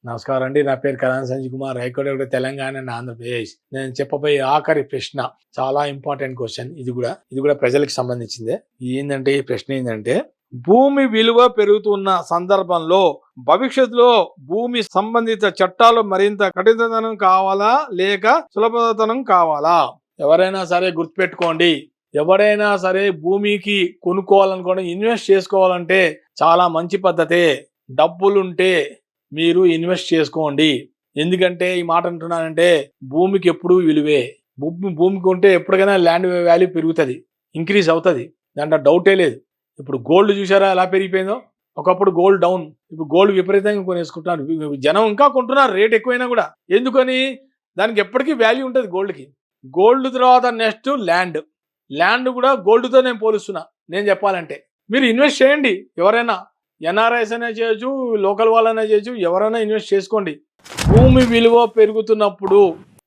నమస్కారం అండి. నా పేరు కరణ్ సంజయ్ కుమార్. High court Telangana and Andhra Pradesh. నేను చెప్పబోయే ఆఖరి ప్రశ్న చాలా ఇంపార్టెంట్ క్వశ్చన్. ఇది కూడా ప్రజలకు సంబంధించిందే. ఏంటంటే ఈ ప్రశ్న ఏంటంటే, భూమి విలువ పెరుగుతున్న సందర్భంలో భవిష్యత్తులో భూమి సంబంధిత చట్టాలు మరింత కఠినతనం కావాలా లేక సులభతరం కావాలా? ఎవరైనా సరే గుర్తుపెట్టుకోండి, ఎవరైనా సరే భూమికి కొనుక్కోవాలనుకోండి, ఇన్వెస్ట్ చేసుకోవాలంటే చాలా మంచి పద్ధతే. డబ్బులుంటే మీరు ఇన్వెస్ట్ చేసుకోండి. ఎందుకంటే ఈ మాట అంటున్నానంటే, భూమికి ఎప్పుడు విలువే. భూమికి ఉంటే ఎప్పటికైనా ల్యాండ్ వాల్యూ పెరుగుతుంది, ఇంక్రీజ్ అవుతుంది, దాంట్లో డౌటే లేదు. ఇప్పుడు గోల్డ్ చూసారా ఎలా పెరిగిపోయిందో? ఒకప్పుడు గోల్డ్ డౌన్, ఇప్పుడు గోల్డ్ విపరీతంగా కొనేసుకుంటున్నారు. జనం ఇంకా కొంటున్నారు రేట్ ఎక్కువైనా కూడా. ఎందుకని? దానికి ఎప్పటికీ వాల్యూ ఉంటుంది గోల్డ్కి. గోల్డ్ తర్వాత నెక్స్ట్ ల్యాండ్ కూడా గోల్డ్తో నేను పోలుస్తున్నా. నేను చెప్పాలంటే మీరు ఇన్వెస్ట్ చేయండి. ఎవరైనా ఎన్ఆర్ఐస్ అయినా చేయొచ్చు, లోకల్ వాళ్ళైనా చేయొచ్చు, ఎవరైనా ఇన్వెస్ట్ చేసుకోండి. భూమి విలువ పెరుగుతున్నప్పుడు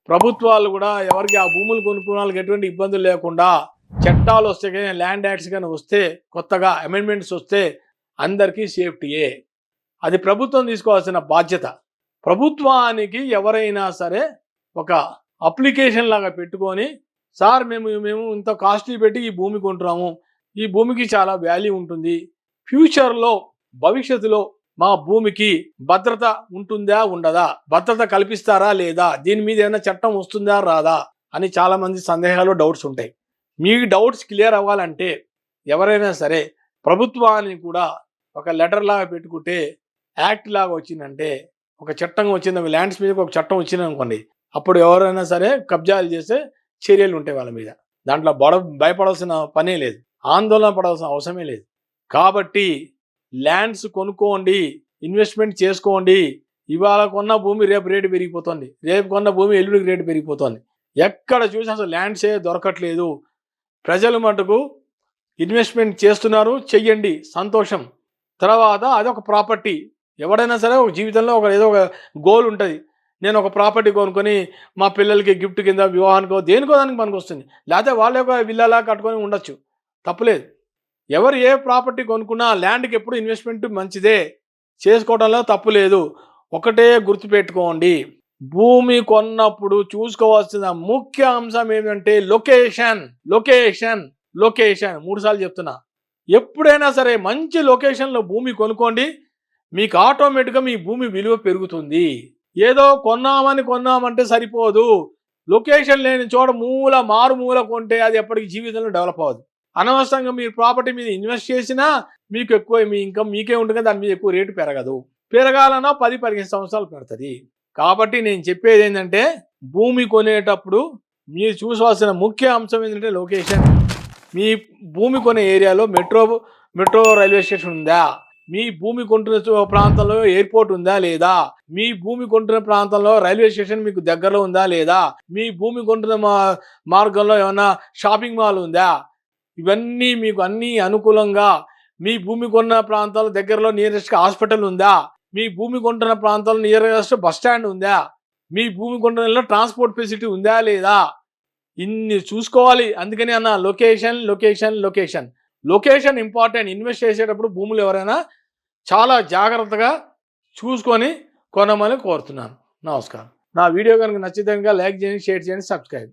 ప్రభుత్వాలు కూడా ఎవరికి ఆ భూములు కొనుక్కున్న వాళ్ళకి ఎటువంటి ఇబ్బందులు లేకుండా చట్టాలు వస్తే కానీ, ల్యాండ్ యాక్ట్స్ కానీ వస్తే, కొత్తగా అమెండ్మెంట్స్ వస్తే అందరికీ సేఫ్టీయే. అది ప్రభుత్వం తీసుకోవాల్సిన బాధ్యత. ప్రభుత్వానికి ఎవరైనా సరే ఒక అప్లికేషన్ లాగా పెట్టుకొని, సార్ మేము ఇంత కాస్ట్లీ పెట్టి ఈ భూమి కొంటున్నాము, ఈ భూమికి చాలా వాల్యూ ఉంటుంది, ఫ్యూచర్లో భవిష్యత్తులో మా భూమికి భద్రత ఉంటుందా ఉండదా, భద్రత కల్పిస్తారా లేదా, దీని మీద ఏమైనా చట్టం వస్తుందా రాదా అని చాలా మంది సందేహాలు, డౌట్స్ ఉంటాయి. మీ డౌట్స్ క్లియర్ అవ్వాలంటే ఎవరైనా సరే ప్రభుత్వాన్ని కూడా ఒక లెటర్ లాగా పెట్టుకుంటే, యాక్ట్ లాగా వచ్చిందంటే, ఒక చట్టం వచ్చింది, ల్యాండ్స్ మీద ఒక చట్టం వచ్చింది అనుకోండి, అప్పుడు ఎవరైనా సరే కబ్జాలు చేస్తే చర్యలు ఉంటాయి వాళ్ళ మీద. దాంట్లో భయపడాల్సిన పనే లేదు, ఆందోళన పడాల్సిన అవసరమే లేదు. కాబట్టి ల్యాండ్స్ కొనుక్కోండి, ఇన్వెస్ట్మెంట్ చేసుకోండి. ఇవాళ కొన్న భూమి రేపు రేటు పెరిగిపోతుంది, రేపు కొన్న భూమి ఎల్లుడికి రేటు పెరిగిపోతుంది. ఎక్కడ చూసి అసలు ల్యాండ్సే దొరకట్లేదు. ప్రజలు మటుకు ఇన్వెస్ట్మెంట్ చేస్తున్నారు, చెయ్యండి, సంతోషం. తర్వాత అదొక ప్రాపర్టీ. ఎవడైనా సరే ఒక జీవితంలో ఏదో ఒక గోల్ ఉంటుంది. నేను ఒక ప్రాపర్టీ కొనుక్కొని మా పిల్లలకి గిఫ్ట్ కింద, వివాహానికో దేనికో దానికి మనకు వస్తుంది. లేకపోతే వాళ్ళే ఒక విల్లాలా కట్టుకొని ఉండొచ్చు, తప్పులేదు. ఎవరు ఏ ప్రాపర్టీ కొనుక్కున్నా ల్యాండ్కి ఎప్పుడు ఇన్వెస్ట్మెంట్ మంచిదే, చేసుకోవడంలో తప్పు లేదు. ఒకటే గుర్తుపెట్టుకోండి, భూమి కొన్నప్పుడు చూసుకోవాల్సిన ముఖ్య అంశం ఏంటంటే లొకేషన్. 3 సార్లు చెప్తున్నా. ఎప్పుడైనా సరే మంచి లొకేషన్లో భూమి కొనుక్కోండి, మీకు ఆటోమేటిక్గా మీ భూమి విలువ పెరుగుతుంది. ఏదో కొన్నామంటే సరిపోదు. లొకేషన్ లేని చోట మారుమూల కొంటే అది ఎప్పటికీ జీవితంలో డెవలప్ అవ్వదు. అనవసరంగా మీరు ప్రాపర్టీ మీద ఇన్వెస్ట్ చేసినా మీకు ఎక్కువ మీ ఇన్కమ్ మీకే ఉంటుంది, దాని మీద ఎక్కువ రేటు పెరగదు. పెరగాలన్నా 10-15 సంవత్సరాలు పెడుతుంది. కాబట్టి నేను చెప్పేది ఏంటంటే, భూమి కొనేటప్పుడు మీరు చూసుకోవాల్సిన ముఖ్య అంశం ఏంటంటే లొకేషన్. మీ భూమి కొనే ఏరియాలో మెట్రో రైల్వే స్టేషన్ ఉందా? మీ భూమి కొంటున్న ప్రాంతంలో ఎయిర్పోర్ట్ ఉందా లేదా? మీ భూమి కొంటున్న ప్రాంతంలో రైల్వే స్టేషన్ మీకు దగ్గరలో ఉందా లేదా? మీ భూమి కొంటున్న మార్గంలో ఏమన్నా షాపింగ్ మాల్ ఉందా? ఇవన్నీ మీకు అన్నీ అనుకూలంగా, మీ భూమి కొన్న ప్రాంతాల దగ్గరలో నియరెస్ట్ హాస్పిటల్ ఉందా? మీ భూమి కొంటున్న ప్రాంతంలో నియరెస్ట్ బస్ స్టాండ్ ఉందా? మీ భూమి కొంటున్న ట్రాన్స్పోర్ట్ ఫెసిలిటీ ఉందా లేదా? ఇన్ని చూసుకోవాలి. అందుకని అన్న లొకేషన్ ఇంపార్టెంట్. ఇన్వెస్ట్ చేసేటప్పుడు భూములు ఎవరైనా చాలా జాగ్రత్తగా చూసుకొని కొనమని కోరుతున్నాను. నమస్కారం. నా వీడియో కనుక నచ్చితే లైక్ చేయండి, షేర్ చేయండి, సబ్స్క్రైబ్.